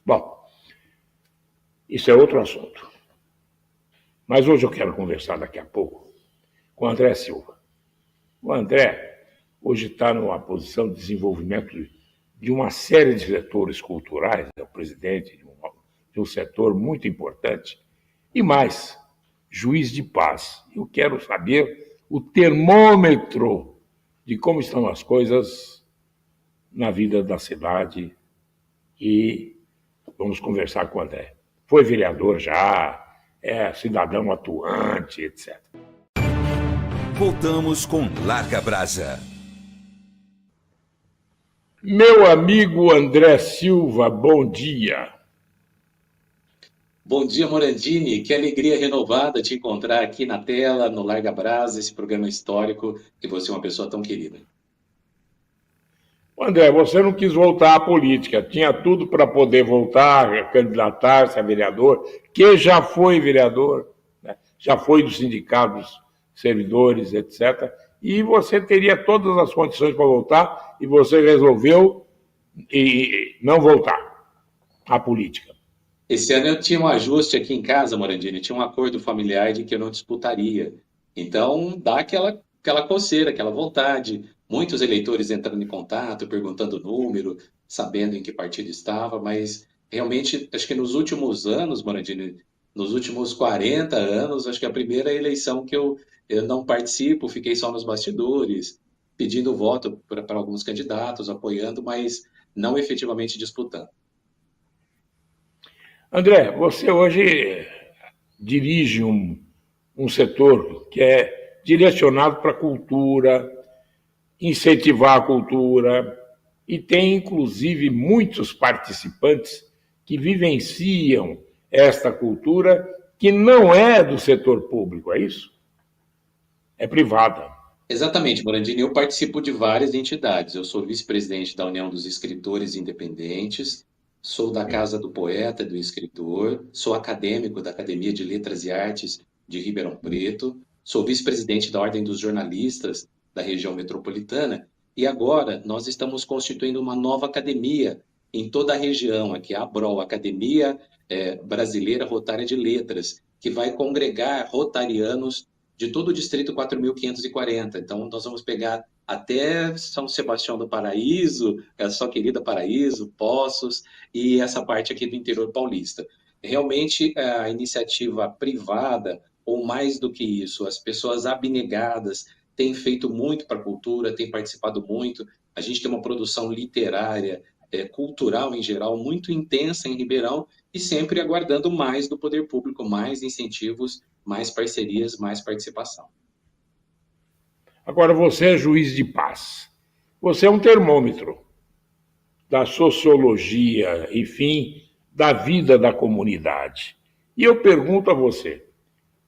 Bom, isso é outro assunto. Mas hoje eu quero conversar daqui a pouco com o André Silva. O André hoje está numa posição de desenvolvimento de uma série de setores culturais, é o presidente de um setor muito importante, e mais, juiz de paz. Eu quero saber o termômetro de como estão as coisas na vida da cidade e vamos conversar com o André. Foi vereador já, é cidadão atuante, etc. Voltamos com Larga Brasa. Meu amigo André Silva, bom dia. Bom dia, Morandini. Que alegria renovada te encontrar aqui na tela, no Larga Brasa, esse programa histórico, que você é uma pessoa tão querida. André, você não quis voltar à política, tinha tudo para poder voltar, candidatar-se a vereador, que já foi vereador, né? Já foi dos sindicatos, servidores, etc. E você teria todas as condições para voltar e você resolveu não voltar à política. Esse ano eu tinha um ajuste aqui em casa, Morandini, tinha um acordo familiar de que eu não disputaria. Então, dá aquela coceira, aquela vontade. Muitos eleitores entrando em contato, perguntando o número, sabendo em que partido estava, mas realmente, acho que nos últimos anos, Morandini, nos últimos 40 anos, acho que é a primeira eleição que eu não participo, fiquei só nos bastidores, pedindo voto para alguns candidatos, apoiando, mas não efetivamente disputando. André, você hoje dirige um setor que é direcionado para a cultura, incentivar a cultura, e tem, inclusive, muitos participantes que vivenciam esta cultura que não é do setor público, é isso? É privada. Exatamente, Morandini. Eu participo de várias entidades. Eu sou vice-presidente da União dos Escritores Independentes, sou da Casa do Poeta e do Escritor, sou acadêmico da Academia de Letras e Artes de Ribeirão Preto, sou vice-presidente da Ordem dos Jornalistas da região metropolitana e agora nós estamos constituindo uma nova academia em toda a região, aqui a ABROL, Academia Brasileira Rotária de Letras, que vai congregar rotarianos de todo o distrito 4.540. Então, nós vamos pegar até São Sebastião do Paraíso, a sua querida Paraíso, Poços, e essa parte aqui do interior paulista. Realmente, a iniciativa privada, ou mais do que isso, as pessoas abnegadas têm feito muito para a cultura, têm participado muito. A gente tem uma produção literária, cultural em geral, muito intensa em Ribeirão, e sempre aguardando mais do poder público, mais incentivos, mais parcerias, mais participação. Agora, você é juiz de paz. Você é um termômetro da sociologia, enfim, da vida da comunidade. E eu pergunto a você,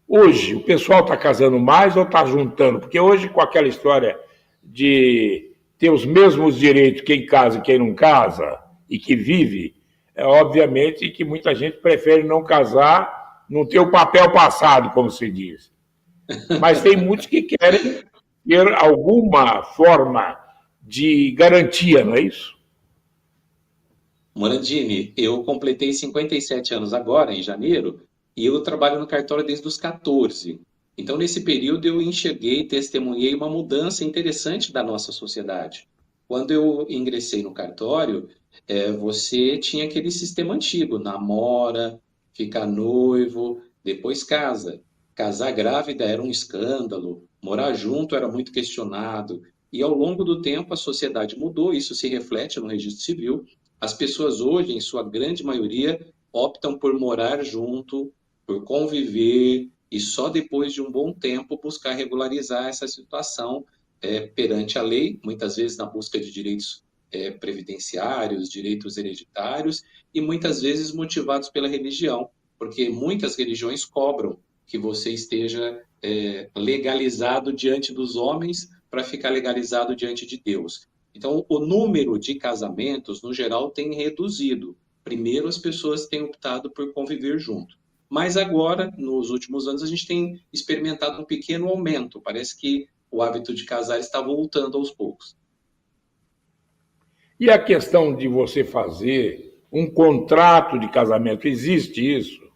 hoje o pessoal está casando mais ou está juntando? Porque hoje, com aquela história de ter os mesmos direitos quem casa e quem não casa, e que vive, é obviamente que muita gente prefere não casar, não ter o papel passado, como se diz. Mas tem muitos que querem ter alguma forma de garantia, não é isso? Morandini, eu completei 57 anos agora, em janeiro, e eu trabalho no cartório desde os 14. Então, nesse período, eu enxerguei, testemunhei uma mudança interessante da nossa sociedade. Quando eu ingressei no cartório, você tinha aquele sistema antigo, namora, fica noivo, depois casa. Casar grávida era um escândalo, morar junto era muito questionado. E ao longo do tempo, a sociedade mudou, isso se reflete no registro civil. As pessoas hoje, em sua grande maioria, optam por morar junto, por conviver e só depois de um bom tempo buscar regularizar essa situação perante a lei, muitas vezes na busca de direitos previdenciários, direitos hereditários e muitas vezes motivados pela religião, porque muitas religiões cobram que você esteja legalizado diante dos homens para ficar legalizado diante de Deus. Então, o número de casamentos, no geral, tem reduzido. Primeiro, as pessoas têm optado por conviver junto. Mas agora, nos últimos anos, a gente tem experimentado um pequeno aumento. Parece que o hábito de casar está voltando aos poucos. E a questão de você fazer um contrato de casamento. Existe isso?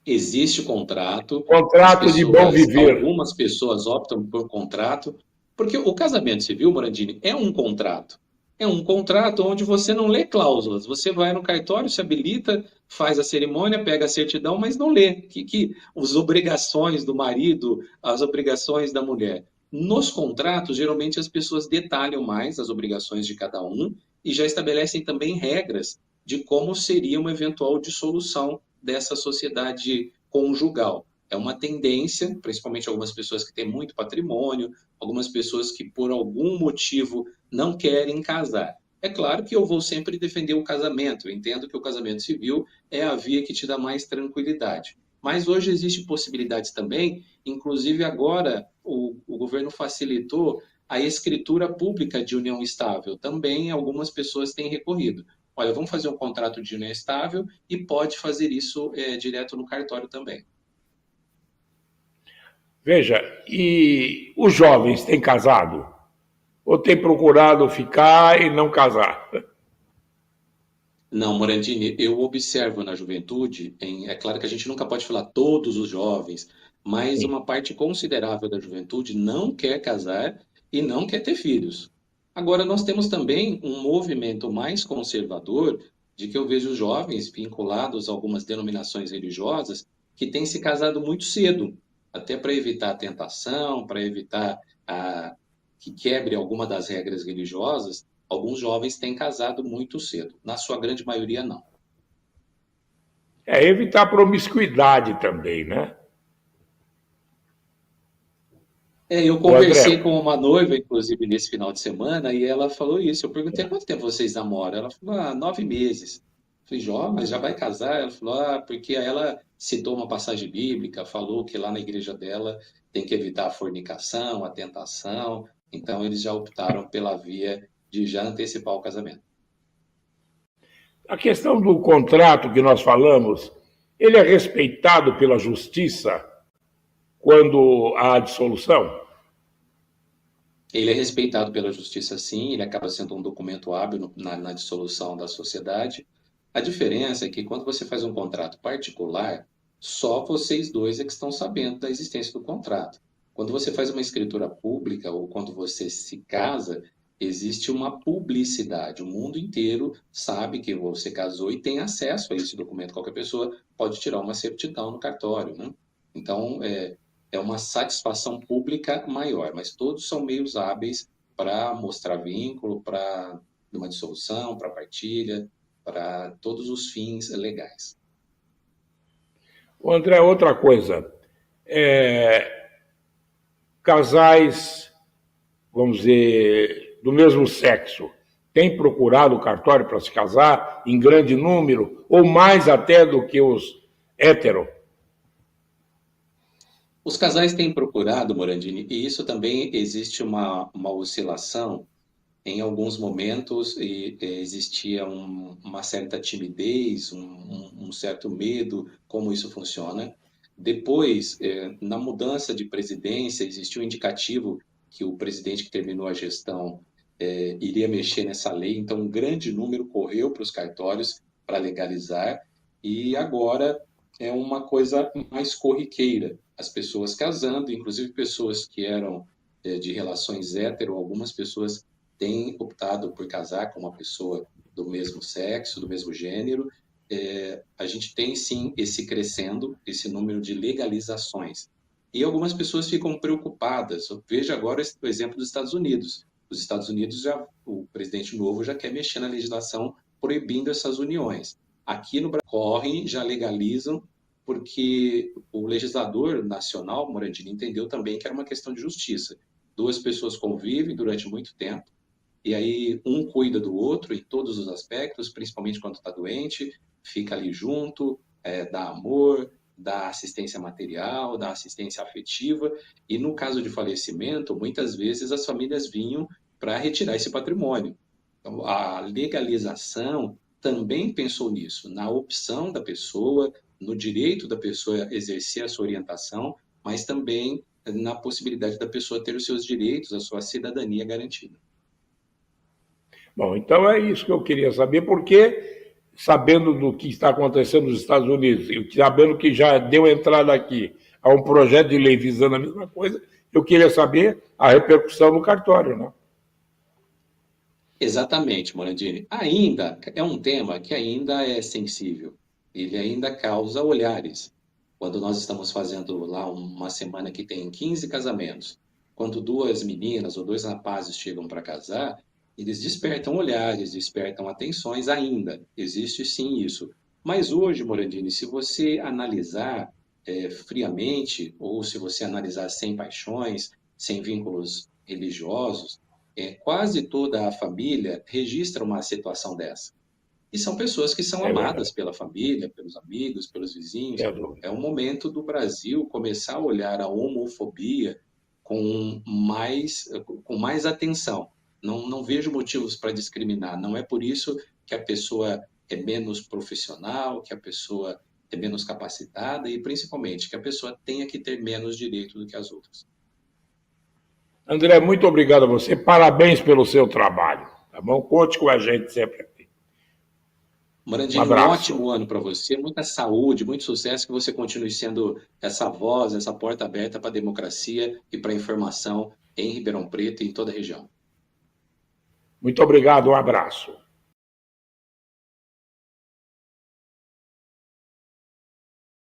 Existe o contrato, Contrato de bom viver. algumas pessoas optam por contrato, porque o casamento civil, Morandini, é um contrato. É um contrato onde você não lê cláusulas. Você vai no cartório, se habilita, faz a cerimônia, pega a certidão, mas não lê. Que as obrigações do marido, as obrigações da mulher. Nos contratos, geralmente as pessoas detalham mais as obrigações de cada um e já estabelecem também regras de como seria uma eventual dissolução dessa sociedade conjugal. É uma tendência, principalmente algumas pessoas que têm muito patrimônio, algumas pessoas que por algum motivo não querem casar. É claro que eu vou sempre defender o casamento. Eu entendo que o casamento civil é a via que te dá mais tranquilidade. Mas hoje existem possibilidades também, inclusive agora o governo facilitou a escritura pública de união estável. Também algumas pessoas têm recorrido. Olha, vamos fazer um contrato de união estável e pode fazer isso direto no cartório também. Veja, e os jovens têm casado? Ou têm procurado ficar e não casar? Não, Morandini, eu observo na juventude, é claro que a gente nunca pode falar todos os jovens, mas Sim. uma parte considerável da juventude não quer casar e não quer ter filhos. Agora, nós temos também um movimento mais conservador, de que eu vejo jovens vinculados a algumas denominações religiosas que têm se casado muito cedo, até para evitar a tentação, para evitar que quebre alguma das regras religiosas. Alguns jovens têm casado muito cedo, na sua grande maioria não. É evitar promiscuidade também, né? Eu O André, conversei com uma noiva, inclusive, nesse final de semana, e ela falou isso. Eu perguntei quanto tempo vocês namoram. Ela falou, 9 meses. Eu falei, Jó, mas já vai casar? Ela falou, porque aí ela citou uma passagem bíblica, falou que lá na igreja dela tem que evitar a fornicação, a tentação. Então, eles já optaram pela via de já antecipar o casamento. a questão do contrato que nós falamos, ele é respeitado pela justiça quando há dissolução? Ele é respeitado pela justiça, sim, ele acaba sendo um documento hábil na dissolução da sociedade. A diferença é que quando você faz um contrato particular, só vocês dois é que estão sabendo da existência do contrato. Quando você faz uma escritura pública ou quando você se casa, existe uma publicidade. O mundo inteiro sabe que você casou e tem acesso a esse documento. Qualquer pessoa pode tirar uma certidão no cartório, né? Então, é uma satisfação pública maior, mas todos são meios hábeis para mostrar vínculo, para uma dissolução, para partilha, para todos os fins legais. O André, outra coisa, casais, vamos dizer, do mesmo sexo, têm procurado o cartório para se casar em grande número, ou mais até do que os héteros? Os casais têm procurado, Morandini, e isso também existe uma oscilação. Em alguns momentos existia uma certa timidez, um certo medo, como isso funciona. Depois, na mudança de presidência, existiu um indicativo que o presidente que terminou a gestão iria mexer nessa lei, então um grande número correu para os cartórios para legalizar, e agora é uma coisa mais corriqueira. As pessoas casando, inclusive pessoas que eram de relações hétero, algumas pessoas têm optado por casar com uma pessoa do mesmo sexo, do mesmo gênero. A gente tem sim esse crescendo, esse número de legalizações. E algumas pessoas ficam preocupadas. Veja agora o exemplo dos Estados Unidos. Os Estados Unidos, o presidente novo já quer mexer na legislação proibindo essas uniões. Aqui no Brasil, correm, já legalizam, porque o legislador nacional, Morandini, entendeu também que era uma questão de justiça. Duas pessoas convivem durante muito tempo, e aí um cuida do outro em todos os aspectos, principalmente quando está doente, fica ali junto, dá amor, dá assistência material, dá assistência afetiva, e no caso de falecimento, muitas vezes as famílias vinham para retirar esse patrimônio. Então, a legalização também pensou nisso, na opção da pessoa, no direito da pessoa exercer a sua orientação, mas também na possibilidade da pessoa ter os seus direitos, a sua cidadania garantida. Bom, então é isso que eu queria saber, porque sabendo do que está acontecendo nos Estados Unidos, e sabendo que já deu entrada aqui a um projeto de lei visando a mesma coisa, eu queria saber a repercussão no cartório, né? Exatamente, Morandini. Ainda é um tema que ainda é sensível. Ele ainda causa olhares. Quando nós estamos fazendo lá uma semana que tem 15 casamentos, quando duas meninas ou dois rapazes chegam para casar, eles despertam olhares, despertam atenções ainda. Existe sim isso. Mas hoje, Morandini, se você analisar friamente, ou se você analisar sem paixões, sem vínculos religiosos, quase toda a família registra uma situação dessa. E são pessoas que são É amadas verdade. pela família, pelos amigos, pelos É vizinhos. dúvida. É o momento do Brasil começar a olhar a homofobia com mais atenção. Não vejo motivos para discriminar. Não é por isso que a pessoa é menos profissional, que a pessoa é menos capacitada e, principalmente, que a pessoa tenha que ter menos direito do que as outras. André, muito obrigado a você. Parabéns pelo seu trabalho. Tá bom? Conte com a gente sempre aqui. Um Morandini, um abraço. ótimo ano para você, muita saúde, muito sucesso, que você continue sendo essa voz, essa porta aberta para a democracia e para a informação em Ribeirão Preto e em toda a região. Muito obrigado. Um abraço.